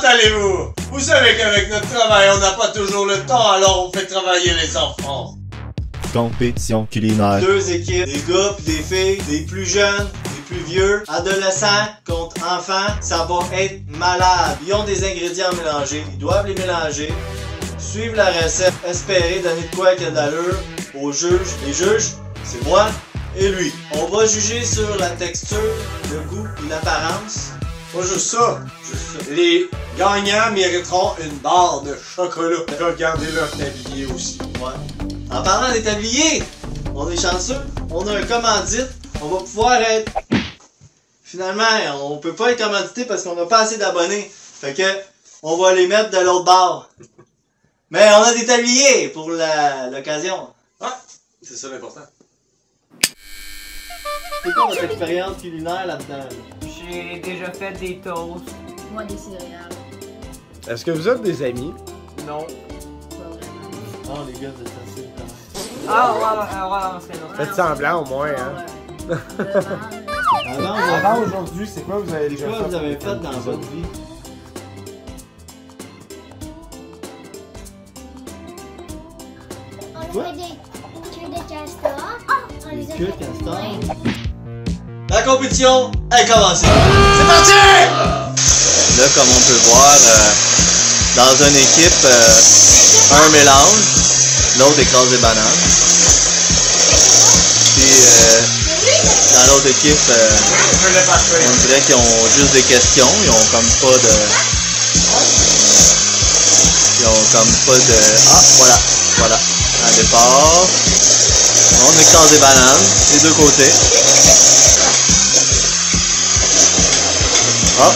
allez-vous? Vous savez qu'avec notre travail, on n'a pas toujours le temps, alors on fait travailler les enfants. Compétition culinaire. Deux équipes, des gars pis des filles, des plus jeunes, des plus vieux, adolescents contre enfants, ça va être malade. Ils ont des ingrédients mélangés, ils doivent les mélanger, suivre la recette, espérer donner de quoi qu'il y a d'allure aux juges. Les juges, c'est moi et lui. On va juger sur la texture, le goût et l'apparence. Pas juste ça. Les gagnants mériteront une barre de chocolat. Regardez leur tablier aussi. Ouais. En parlant des tabliers, on est chanceux, on a un commandite, on va pouvoir être... Finalement, on peut pas être commandité parce qu'on n'a pas assez d'abonnés. Fait que, on va les mettre de l'autre bord. Mais on a des tabliers pour l'occasion. Ouais, c'est ça l'important. C'est quoi votre expérience culinaire là-dedans? J'ai déjà fait des toasts. Moi, des céréales. Est-ce que vous êtes des amis? Non. Pas vraiment. Oh les gars, vous êtes assez quand Ah ouais, on serait non. Faites semblant au moins, hein? Avant aujourd'hui, c'est quoi vous avez C'est déjà quoi fait? vous avez fait dans votre vie? On a fait des queues de castor. On les a Des queues de fait castor? plein. La compétition est commencée! C'est parti! Là, comme on peut voir, dans une équipe, un mélange, l'autre écrase des bananes. Puis dans l'autre équipe, on dirait qu'ils ont juste des questions, ils ont comme pas de... Ah, voilà, un départ. On écrase des bananes, des deux côtés. Ah,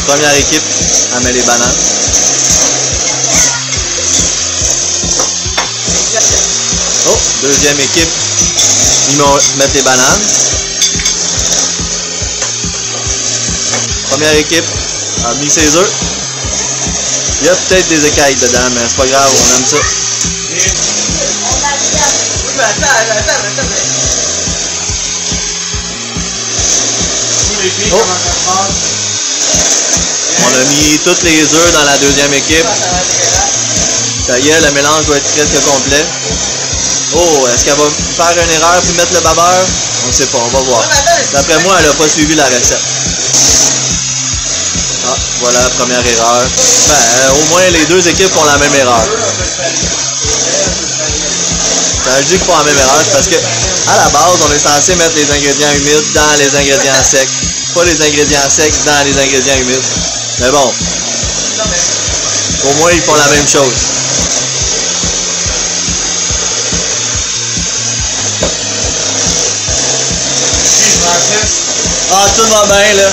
première équipe, elle met les bananes. Oh, deuxième équipe, ils mettent les bananes. Première équipe a mis ses œufs. Il y a peut-être des écailles dedans, mais c'est pas grave, on aime ça. Oh. On a mis toutes les œufs dans la deuxième équipe. Ça y est, le mélange doit être presque complet. Oh, est-ce qu'elle va faire une erreur puis mettre le babeur? On ne sait pas, on va voir. D'après moi, elle n'a pas suivi la recette. Ah, voilà, première erreur. Ben, au moins les deux équipes font la même erreur. Quand je dis qu'ils font la même erreur, c'est parce que à la base, on est censé mettre les ingrédients humides dans les ingrédients secs. Pas les ingrédients secs dans les ingrédients humides. Mais bon, au moins ils font la même chose. Ah, tout va bien là.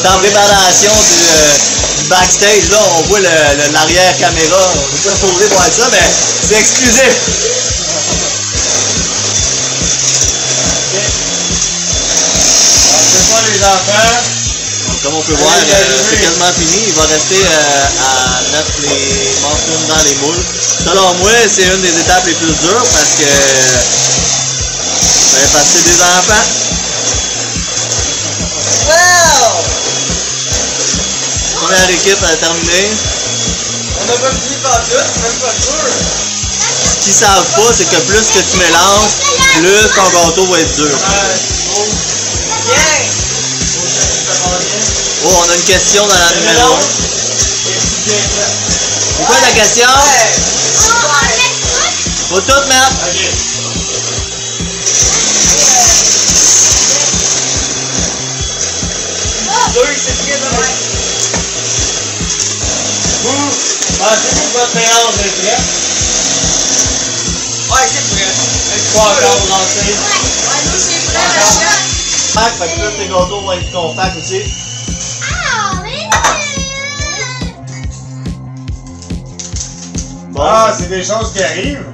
C'est en préparation du backstage, là, on voit l'arrière caméra. On peut pas supposé voir ça, mais c'est exclusif. C'est pas les enfants. Donc, comme on peut voir, c'est quasiment fini. Il va rester à mettre les morceaux dans les moules. Selon moi, c'est une des étapes les plus dures parce que c'est des enfants. Wow! Première équipe a terminé. On n'a pas fini par tout, c'est même pas sûr. Ce qu'ils savent pas, c'est que plus que tu mélanges, plus ton gâteau va être dur. Bien! Oh, on a une question dans la numéro 1. C'est quoi la question? Faut tout mettre. Pensez-vous que votre mélange est prêt? Ouais, c'est prêt. Pas encore lancé. Ouais, nous c'est prêt, la chatte. Fait que plus tes gâteaux vont être compacts aussi. Bon. Ah, c'est des choses qui arrivent.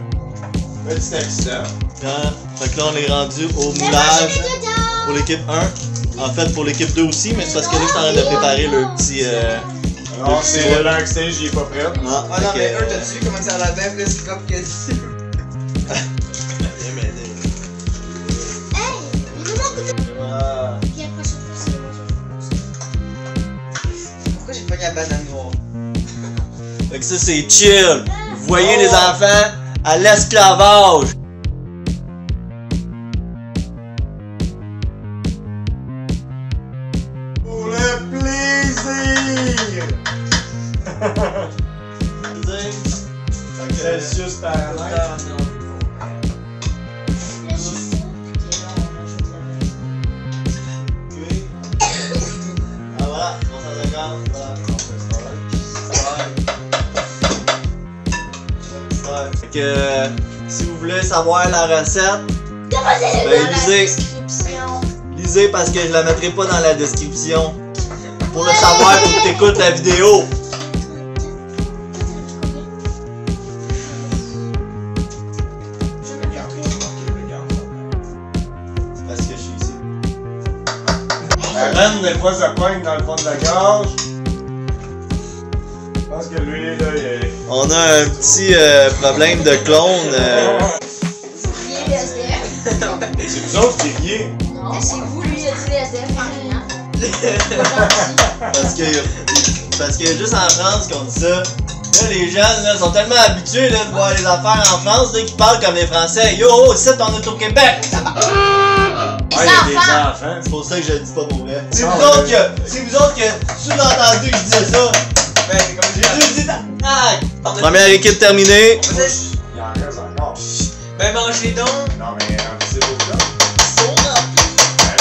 Petit accident. Fait que là, on est rendu au moulage pour l'équipe 1. En fait, pour l'équipe 2 aussi, mais c'est parce que là, je suis en train de préparer le petit... Alors, c'est le backstage, il est pas prêt. Ah, Ah non, fait mais que, eux, t'as-tu vu comment ça a la tête, là, c'est comme que... Viens m'aider. Voilà. Pourquoi j'ai pogné la banane noire? Fait que ça, c'est chill. Vous voyez les enfants à l'esclavage. Pour le plaisir! Celsius Fahrenheit. Ah voilà, 350, voilà. Fait que si vous voulez savoir la recette, ben lisez. Lisez parce que je la mettrai pas dans la description. Pour le savoir, faut que t'écoutes la vidéo. Parce que je suis ici. La reine des fois se poigne dans le fond de la gorge. Je pense que lui, là, il est... On a un petit problème de clone. C'est vous autres qui riez. Non, c'est vous, lui, il a dit les SDF en rien. Parce que juste en France qu'on dit ça. Là, les jeunes là, sont tellement habitués là, de voir les affaires en France là, qu'ils parlent comme les Français. Yo, oh, ici, on est au Québec! Ah, il y a des enfants. C'est pour ça que je le dis pas pour vrai. C'est vous autres que sous-entendu que je disais ça. Ben, c'est comme J'ai juste dit ah! Première équipe terminée. Il en reste encore. Ben, mangez donc. Non, mais c'est beau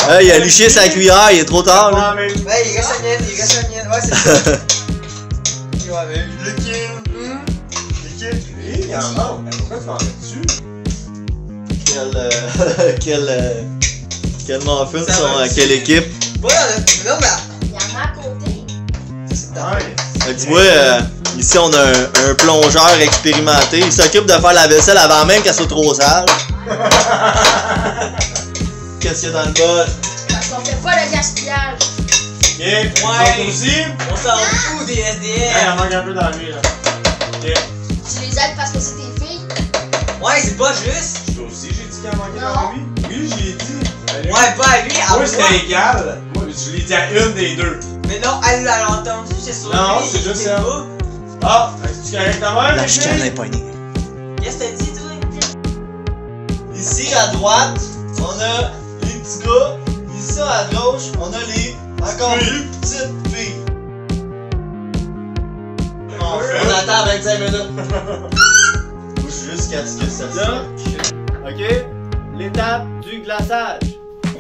ça. Il a liché sa cuillère, il est trop tard là. Ben, il reste la mienne, il reste la mienne. Ouais, c'est ça. Ouais, mais le kill. Il en manque. Mais pourquoi tu m'en mets-tu? Quel muffin Ça sont va, à quelle équipe? Voilà, non, mais. Il y en a à côté. Ouais. Tu vois, ici on a un plongeur expérimenté. Il s'occupe de faire la vaisselle avant même qu'elle soit trop sale. Qu'est-ce qu'il y a dans le bol? Parce qu'on fait pas le gaspillage. Ok, ouais. Aussi. On s'en fout des Il SDF. en manque un peu dans lui là. Ok. Tu les aides parce que c'est tes filles. Ouais, c'est pas juste. Toi aussi, j'ai dit qu'il en manquait Non. dans lui. Oui, j'ai dit. Allez. Ouais, pas à lui, à Moi, moi. c'était égal. Moi, je l'ai dit à une des deux. Mais non, elle l'a entendu, c'est sûr. Non, lui, c'est il juste sait ça. pas. Ah, est-ce que tu correct ta mère? La chienne est poignée. Qu'est-ce que t'as dit, toi? Ici à droite, on a les petits gars. Ici à gauche, on a les encore plus petites filles. On attend 25 minutes. Bouge jusqu'à ce que ça sèche. Ok, l'étape du glaçage.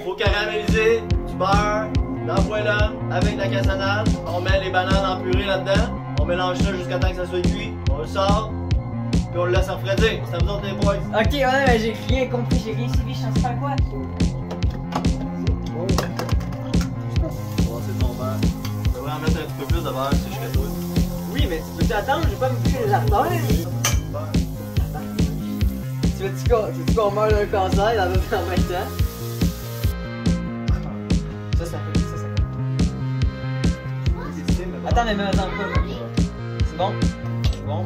Faut caraméliser du beurre dans le poêlon avec la cassonade. On met les bananes en purée là-dedans. On mélange ça jusqu'à temps que ça soit cuit. On le sort. Puis on le laisse refroidir. C'est à vous autres les boys. Ok, ouais, mais j'ai rien compris, j'ai rien suivi, je sais pas quoi. Oh, c'est ton beurre. Tu devrais en mettre un petit peu plus de beurre si je serais toi. Oui, mais tu peux t'attendre, je vais pas me boucher les artères. Tu veux-tu qu'on meurt d'un cancer dans en même temps? Ça fait. Attends, mais attends pas. C'est bon? C'est bon?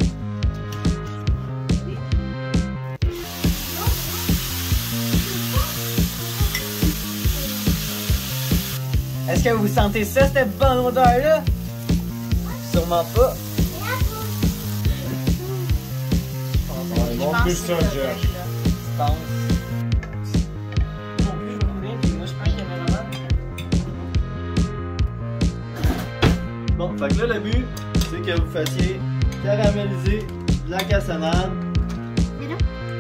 Est-ce que vous sentez ça, cette bonne odeur-là? Sûrement pas. Montre plus ça, Josh. Je pense. Non plus, je vois rien, puis moi je pense qu'il y en a vraiment. Bon, fait que là, le but, c'est que vous fassiez caraméliser de la cassonade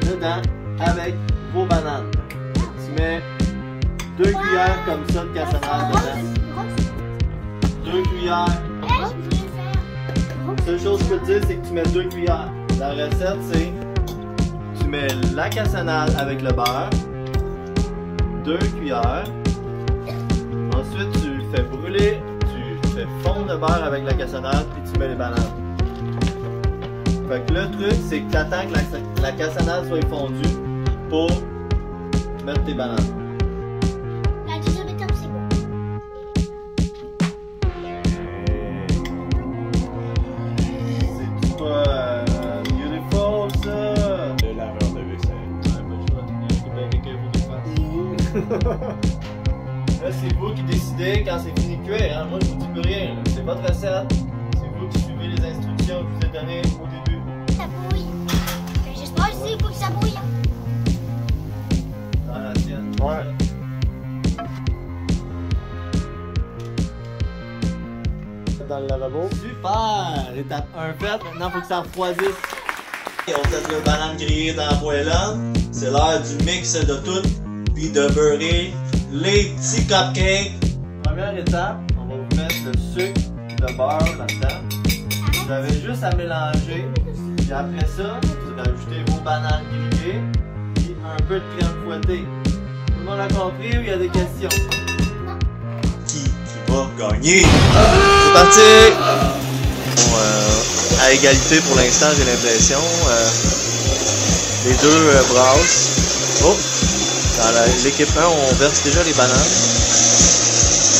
dedans avec vos bananes. Tu mets 2 cuillères comme ça de cassonade dedans. 2 cuillères. La seule chose que je peux te dire, c'est que tu mets 2 cuillères. La recette, c'est tu mets la cassonade avec le beurre, 2 cuillères. Ensuite, tu le fais brûler, tu fais fondre le beurre avec la cassonade, puis tu mets les bananes. Fait que le truc, c'est que tu attends que la cassonade soit fondue pour mettre tes bananes. La deuxième étape, c'est bon. C'est pas beautiful ça? Le laveur de vaisselle. Là, c'est vous qui décidez quand c'est fini de cuire, hein? Moi, je vous dis plus rien. C'est votre recette. C'est faut que vous suivez les instructions que je vous ai données au début. Ça bouille. J'espère aussi qu'il faut que ça bouille. Dans la tienne. Ouais. Dans le lavabo. Super! Étape 1 faite, maintenant faut que ça refroidisse. Et on fait le banane grillée dans la poêlonne. C'est l'heure du mix de tout. Puis de beurrer les petits cupcakes. Première étape, on va vous mettre le sucre, le beurre là-dedans. Vous avez juste à mélanger. Puis après ça, vous allez ajouter vos bananes grillées et un peu de crème fouettée. Tout le monde a compris ou il y a des questions? Qui va gagner? C'est parti! Bon, à égalité pour l'instant, j'ai l'impression. Les deux brassent. Oh! Dans l'équipe 1, on verse déjà les bananes.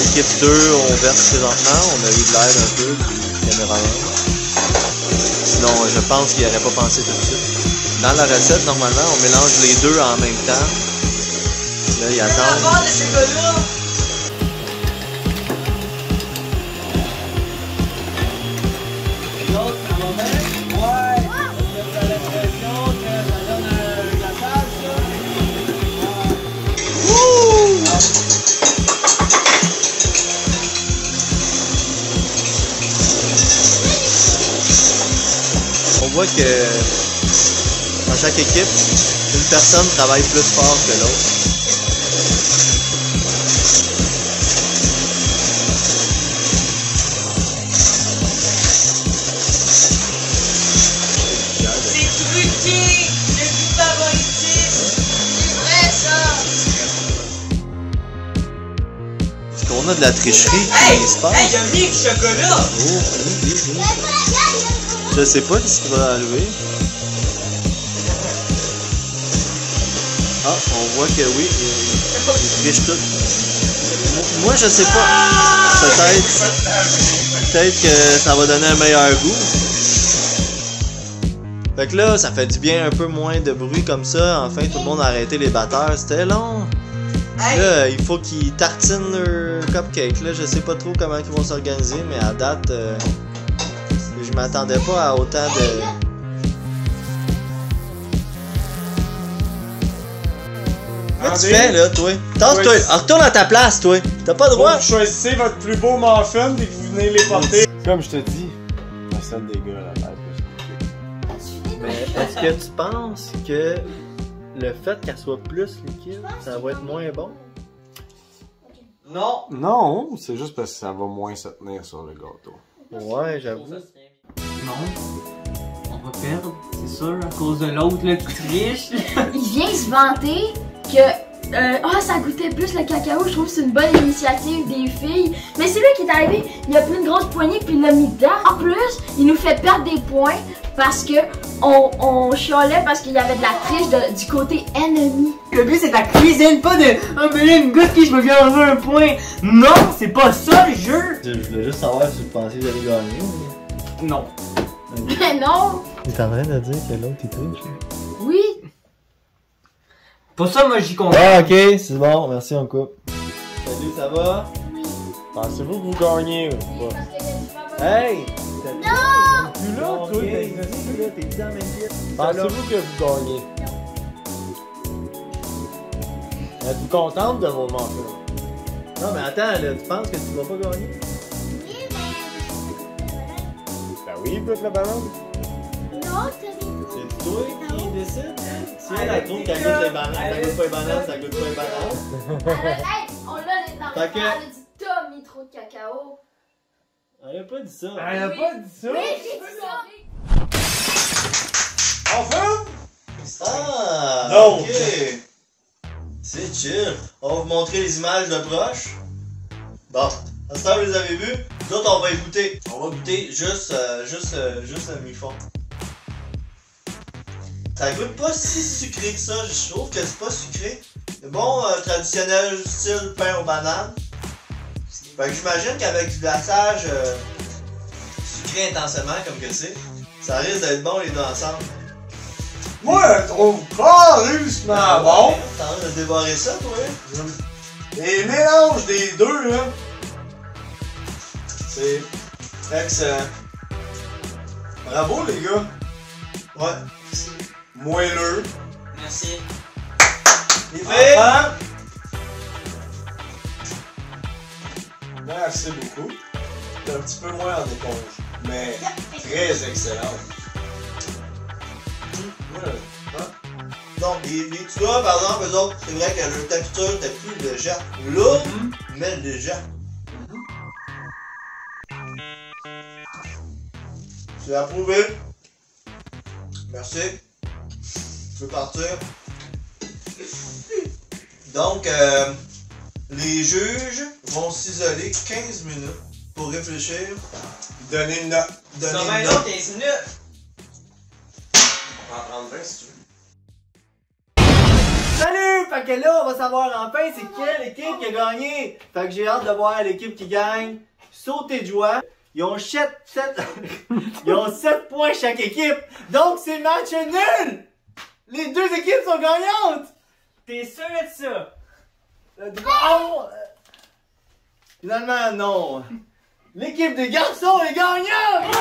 L'équipe 2, on verse présentement. On a eu de l'aide un peu du caméraman. Sinon, je pense qu'il n'aurait pas pensé tout de suite. Dans la recette, normalement, on mélange les deux en même temps. Là, ils attendent. L'autre, ça va bien? Ouais! Vous avez l'impression que ça donne un glaçage, ça? On voit que dans chaque équipe, une personne travaille plus fort que l'autre. C'est truqué! Le but favoritisme! C'est vrai ça! Est-ce qu'on a de la tricherie qui se passe? Hey, y'a mis le chocolat! Oh, oui. Je sais pas ce qui va arriver. Ah, on voit que oui, il triche tout. Moi, je sais pas. Peut-être que ça va donner un meilleur goût. Fait que là, ça fait du bien un peu moins de bruit comme ça. Enfin, tout le monde a arrêté les batteurs. C'était long. Là, il faut qu'ils tartinent leur cupcake. Là, je sais pas trop comment ils vont s'organiser, mais à date, je m'attendais pas à autant de... Qu'est-ce que tu fais là, toi? Tasse-toi! Ouais. Retourne à ta place, toi! T'as pas le droit! Vous choisissez votre plus beau muffin et que vous venez les porter. Comme je te dis, la salle des gars là-bas. Mais est-ce que tu penses que le fait qu'elle soit plus liquide, ça va être moins bon? Non! Non, c'est juste parce que ça va moins se tenir sur le gâteau. Ouais, j'avoue. Non. On va perdre, c'est sûr, à cause de l'autre là qui triche. Il vient se vanter que ça goûtait plus le cacao. Je trouve que c'est une bonne initiative des filles. Mais c'est lui qui est arrivé, il a pris une grosse poignée puis il l'a mis dedans. En plus, il nous fait perdre des points parce que on chialait parce qu'il y avait de la triche du côté ennemi. Le but c'est ta cuisine, pas de « Oh mais là, une goutte qui je me viens enlever un point ». Non, c'est pas ça le jeu. Je voulais juste savoir si vous pensiez que vous allez gagner. Non. Mais non! T'es en train de dire que l'autre il triche? Oui! Pour ça, moi j'y compte. Ah, ok, c'est bon, merci, on coupe. Salut, ça va? Pensez-vous que vous gagnez ou pas? Hey! Non! Plus là, toi, Ok, t'es dit dans la même pièce. Pensez-vous que vous gagnez? Êtes-vous contente de vos muffins? Non, mais attends, là, tu penses que tu vas pas gagner? Ben oui, goûte la banane. Non, C'est toi qui décide? Si elle trouve qu'elle goûte les bananes, ça goûte pas les bananes, ça goûte pas les bananes. hey, on l'a les dans Fait que- elle a dit t'as mis trop de cacao. Elle a pas dit ça. Elle a pas dit ça! Oui, j'ai dit ça! Enfin! Ah! Non. Ok! C'est chill. On va vous montrer les images de proche. Bon, à ce temps, vous les avez vus. Nous autres, on va y goûter. On va goûter juste le mi-fond. Ça goûte pas si sucré que ça. Je trouve que c'est pas sucré. Le bon traditionnel style pain aux bananes. Fait que j'imagine qu'avec du glaçage sucré intensément comme que c'est, ça risque d'être bon les deux ensemble. Moi, je trouve carrément bon. T'as envie de dévorer ça, toi? Les mélanges des deux, là. C'est excellent. Bravo les gars! Ouais. Moelleux. Merci. Les filles! Enfant. Merci beaucoup. T'es un petit peu moins en éponge, mais très excellent. Donc, les petits gars, par exemple, eux autres, c'est vrai que leur texture était plus légère. Lourde, mais légère. C'est approuvé. Merci. Tu peux partir. Donc, les juges vont s'isoler 15 minutes pour réfléchir. Donner une note. Ça Donner va une être note. 15 minutes. On va en prendre 20 si tu veux. Salut! Fait que là, on va savoir enfin c'est quelle équipe qui a gagné. Fait que j'ai hâte de voir l'équipe qui gagne. Sautez de joie. Ils ont 7 points chaque équipe. Donc c'est match nul! Les deux équipes sont gagnantes! T'es sûr de ça? Oh! Finalement, non. L'équipe des garçons est gagnante!